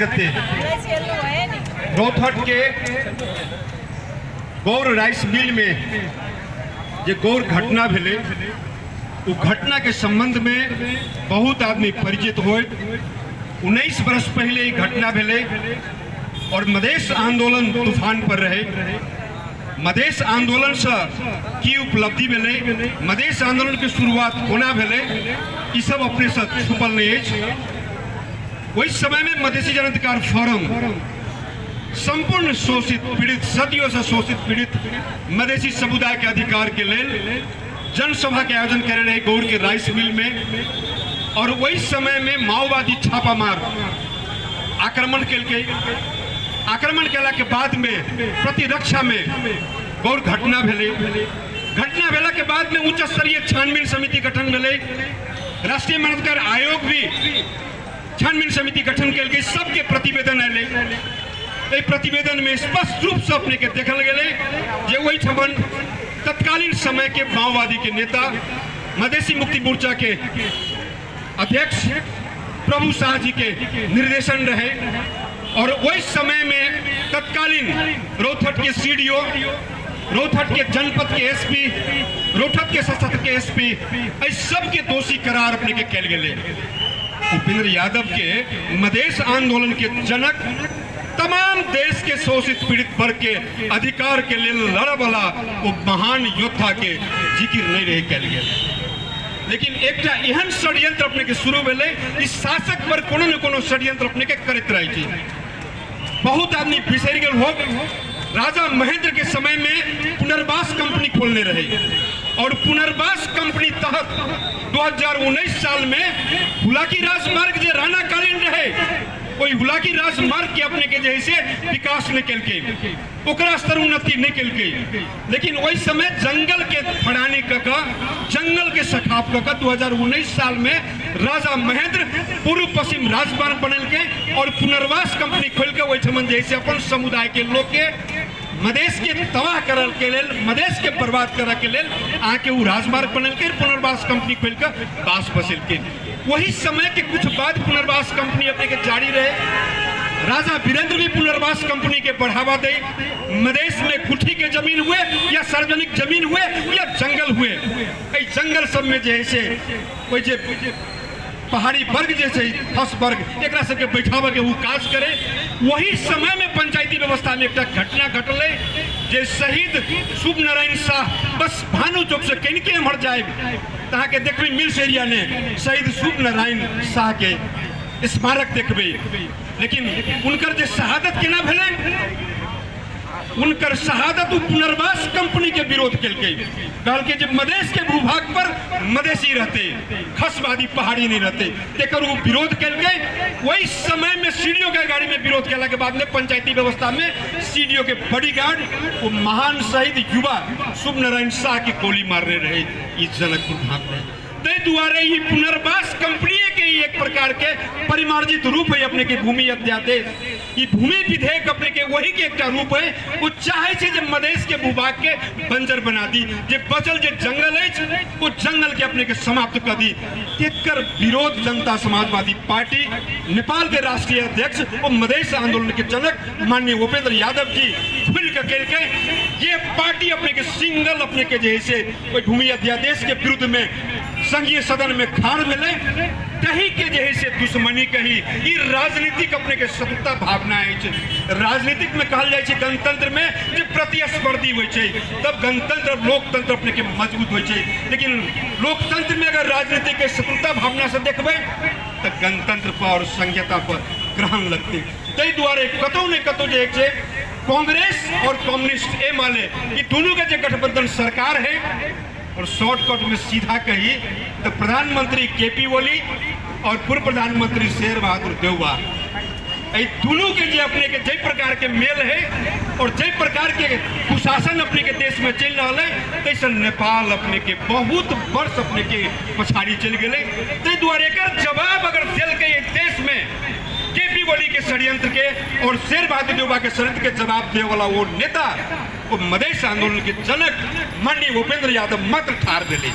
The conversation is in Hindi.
गते रौथट के गौर राइस मिल में जे गौर घटना भेले वो घटना के संबंध में बहुत आदमी परिचित हुए। 19 बरस पहले ये घटना भेले और मधेश आंदोलन तूफान पर रहे। मधेश आंदोलन से की उपलब्धि भेले, मधेश आंदोलन की शुरुआत कोना भेले, ये सब अपने साथ छुपल नहीं है। वही समय में मधेसी जन अधिकार फोरम संपूर्ण शोषित पीड़ित, सदियों से शोषित पीड़ित मधेसी समुदाय के अधिकार के लिए जनसभा के आयोजन करे रहे गौर के राइस मिल में। और वही समय में माओवादी छापामार आक्रमण के आक्रमण केला के बाद में प्रतिरक्षा में गौर घटना भेले। घटना भेला के बाद में उच्च स्तरीय छानबीन समिति गठन भेले। राष्ट्रीय मानवाधिकार आयोग भी छानबीन समिति गठन कल गई। सबके प्रतिवेदन अले। प्रतिवेदन में स्पष्ट रूप से अपने के देखल गए जे वही छमन तत्कालीन समय के माओवादी के नेता मधेसी मुक्ति मोर्चा के अध्यक्ष प्रभु शाह जी के निर्देशन रहे। और वही समय में तत्कालीन रौथट के सीडीओ, रौथट के जनपद के एसपी, रौथट के सशस्त्र के एसपी, इस सब के दोषी करार अपने के कल गए। उपेंद्र यादव के मधेश आंदोलन के जनक, तमाम देश के शोषित पीड़ित वर्ग के अधिकार के लिए लड़ वाला वो महान योद्धा के जिक्र नहीं रहे कल गए। लेकिन एक एहन षड्यंत्र अपने के शुरू भेले, इस शासक पर कोनो न कोनो षड्यंत्र अपने के करते रहे। बहुत आदमी बिसर गए हो। राजा महेंद्र के समय में पुनर्वास कंपनी खोलने रहे और पुनर्वास कंपनी तहत 2019 साल में हुलाकी राजमार्ग जो राणा कालीन रहे, कोई हुलाकी राजमार्ग के अपने के जैसे विकास नहीं कल के, ओकरा स्तर उन्नति नहीं कल के। लेकिन वही समय जंगल के फड़ानी का, जंगल के सखाप का 2019 साल में राजा महेंद्र पूर्व पश्चिम राजमार्ग बनल के और पुनर्वास कंपनी खोल के वही छमन जैसे अपन समुदाय के लोग के मधेश के तबाह करल के लेल, मधेश के बर्बाद करे के लेल आके वो राजमार्ग बनल के पुनर्वास कंपनी खोल के बास बसल के। वही समय के कुछ बाद पुनर्वास कंपनी अपने के जारी रहे। राजा वीरेंद्र भी पुनर्वास कंपनी के बढ़ावा दे। मधेश में गुठी के जमीन हुए या सार्वजनिक जमीन हुए या जंगल हुए, जंगल सब में जैसे कोई जे पहाड़ी वर्ग जैसे फस वर्ग एक सबके बैठावे के वो काज करे। वही समय में पंचायती व्यवस्था में एक घटना घटल जे शहीद शुभ नारायण शाह बस भानु चौक से कनिके मर जाए तहाँ के देखबे मिल्स एरिया ने शहीद शुभ नारायण शाह के स्मारक देखबे। लेकिन उनकर जे शहादत केना भेले, उनकर शहादत पुनर्वास कंपनी के विरोध कल के जब मधेश के भूभाग पर मधेसी रहते, खसवादी पहाड़ी नहीं रहते, तेकर वो विरोध कल के। वही समय में सीडीओ के गाड़ी में विरोध केला के बाद में पंचायती व्यवस्था में सीडीओ के बॉडीगार्ड वो महान शहीद युवा शुभ नारायण शाह की गोली मारने रहे इस जनकपुर भाग में। ते दुआरे ही पुनर्वास कंपनी के ही एक प्रकार के परिमार्जित रूप है अपने के भूमि अध्यादेश। ये भूमि विधेयक अपने के वही के एक रूप है। वो चाहे छे जे मधेश के भूभाग के बंजर बना दी, जे बचल जे जंगल है वो जंगल के अपने के समाप्त कर दी। तेकर विरोध जनता समाजवादी पार्टी नेपाल के राष्ट्रीय अध्यक्ष और मधेश आंदोलन के जनक माननीय उपेंद्र यादव जी खुल के ये पार्टी अपने के सिंगल अपने के जैसे कोई भूमि अध्यादेश के विरुद्ध में संघीय सदन में खाड़ मिले कहीं के जैसे दुश्मनी कही। ये राजनीतिक अपने के शत्रुता भावना है। राजनीतिक में कहल जाए गणतंत्र में जो प्रतिस्पर्धी हो तब गणतंत्र लोकतंत्र अपने के मजबूत हो। लेकिन लोकतंत्र में अगर राजनीतिक के शत्रुता भावना से देखबे तो गणतंत्र पर और संहिता पर ग्रहण लगते। तई द्वारे कतौ ने कतौ जे कांग्रेस और कम्युनिस्ट ए माले ये दोनों के जो गठबंधन सरकार है और शॉर्टकट में सीधा कही तो प्रधानमंत्री केपी ओली और पूर्व प्रधानमंत्री शेर बहादुर देववा दोनों के जे अपने के जय प्रकार के मेल है और जय प्रकार के कुशासन अपने के देश में चल रहा है तैसे नेपाल अपने के बहुत वर्ष अपने के पछाड़ी चल गए। ते द्वारे एकर जवाब अगर दिल के देश में केपी ओली के षड्यंत्र के और शेर बहादुर देववा के षड्यंत्र के जवाब दे वाला वो नेता वो मधेश आंदोलन के जनक माननीय उपेंद्र यादव मात्र ठार दिले।